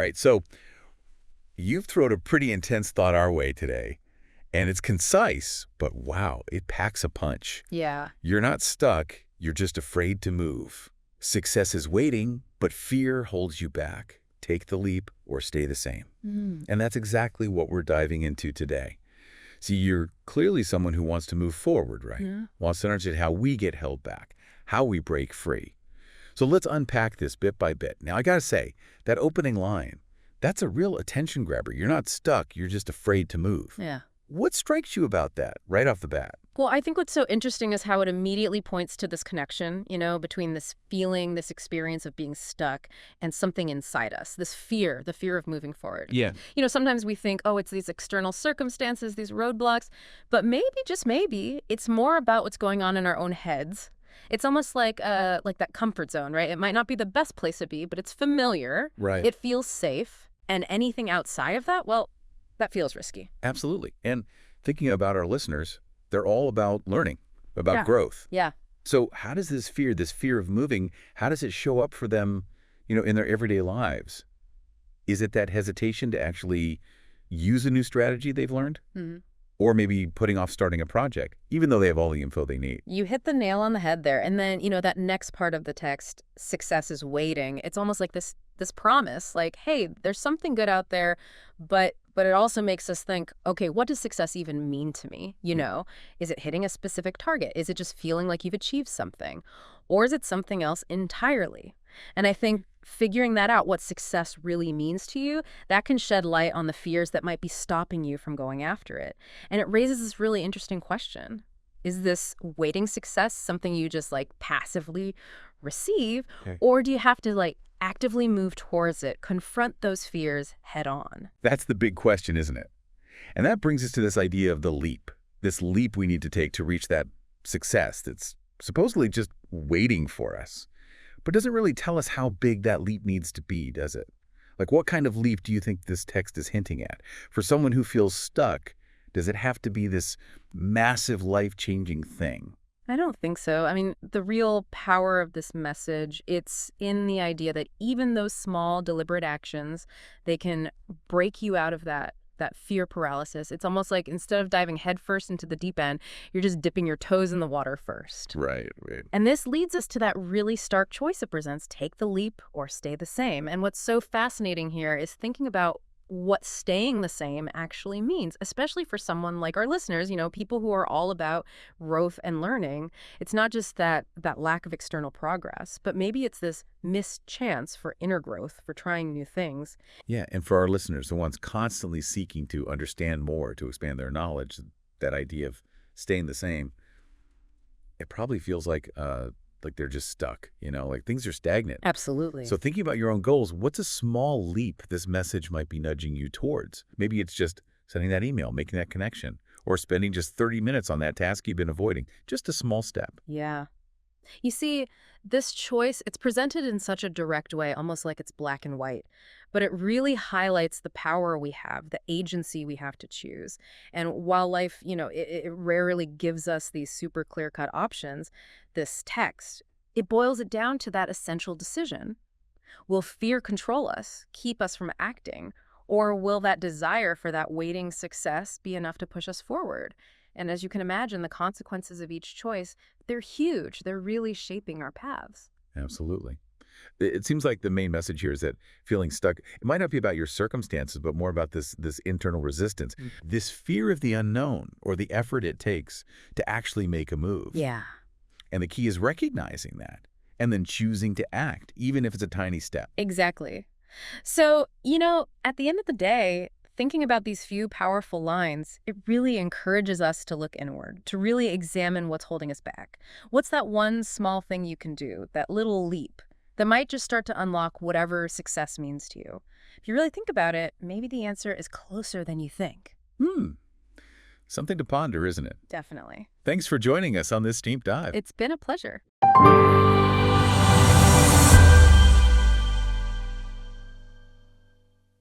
right, so you've thrown a pretty intense thought our way today, and it's concise, but wow, it packs a punch. Yeah. You're not stuck, you're just afraid to move. Success is waiting, but fear holds you back. Take the leap or stay the same. And that's exactly what we're diving into today. See, you're clearly someone who wants to move forward, right? Yeah. Wants to understand how we get held back, how we break free. So let's unpack this bit by bit. Now, I gotta say, that opening line, that's a real attention grabber. You're not stuck, you're just afraid to move. Yeah. What strikes you about that right off the bat? Well, I think what's so interesting is how it immediately points to this connection, between this feeling, this experience of being stuck and something inside us, this fear, the fear of moving forward. Yeah. Sometimes we think, oh, it's these external circumstances, these roadblocks, but maybe, just maybe, it's more about what's going on in our own heads. It's almost like that comfort zone, right? It might not be the best place to be, but it's familiar. Right. It feels safe. And anything outside of that, well, that feels risky. Absolutely. And thinking about our listeners, they're all about learning, about Yeah. growth. Yeah. So how does this fear of moving, how does it show up for them, in their everyday lives? Is it that hesitation to actually use a new strategy they've learned? Mhm. Or maybe putting off starting a project, even though they have all the info they need? You hit the nail on the head there. And then, that next part of the text, success is waiting. It's almost like this promise, like, hey, there's something good out there, but it also makes us think, okay, what does success even mean to me? Is it hitting a specific target? Is it just feeling like you've achieved something? Or is it something else entirely? And I think figuring that out, what success really means to you, that can shed light on the fears that might be stopping you from going after it. And it raises this really interesting question. Is this waiting success something you just passively receive? Okay. Or do you have to actively move towards it, confront those fears head on? That's the big question, isn't it? And that brings us to this idea of the leap, this leap we need to take to reach that success that's supposedly just waiting for us, but doesn't really tell us how big that leap needs to be, does it? What kind of leap do you think this text is hinting at? For someone who feels stuck, does it have to be this massive life-changing thing? I don't think so. I mean, the real power of this message, it's in the idea that even those small, deliberate actions, they can break you out of that fear paralysis. It's almost like instead of diving headfirst into the deep end, you're just dipping your toes in the water first. Right. And this leads us to that really stark choice it presents: take the leap or stay the same. And what's so fascinating here is thinking about what staying the same actually means, especially for someone like our listeners, people who are all about growth and learning. It's not just that lack of external progress, but maybe it's this missed chance for inner growth, for trying new things. Yeah, and for our listeners, the ones constantly seeking to understand more, to expand their knowledge, that idea of staying the same, it probably feels like they're just stuck, like things are stagnant. Absolutely. So thinking about your own goals, what's a small leap this message might be nudging you towards? Maybe it's just sending that email, making that connection, or spending just 30 minutes on that task you've been avoiding. Just a small step. Yeah. You see, this choice, it's presented in such a direct way, almost like it's black and white, but it really highlights the power we have, the agency we have to choose. And while life, it rarely gives us these super clear-cut options, this text, it boils it down to that essential decision. Will fear control us, keep us from acting, or will that desire for that waiting success be enough to push us forward? And as you can imagine, the consequences of each choice, they're huge. They're really shaping our paths. Absolutely. It seems like the main message here is that feeling stuck, it might not be about your circumstances, but more about this internal resistance, this fear of the unknown or the effort it takes to actually make a move. Yeah. And the key is recognizing that and then choosing to act, even if it's a tiny step. Exactly. So, at the end of the day, thinking about these few powerful lines, it really encourages us to look inward, to really examine what's holding us back. What's that one small thing you can do, that little leap, that might just start to unlock whatever success means to you? If you really think about it, maybe the answer is closer than you think. Something to ponder, isn't it? Definitely. Thanks for joining us on this deep dive. It's been a pleasure.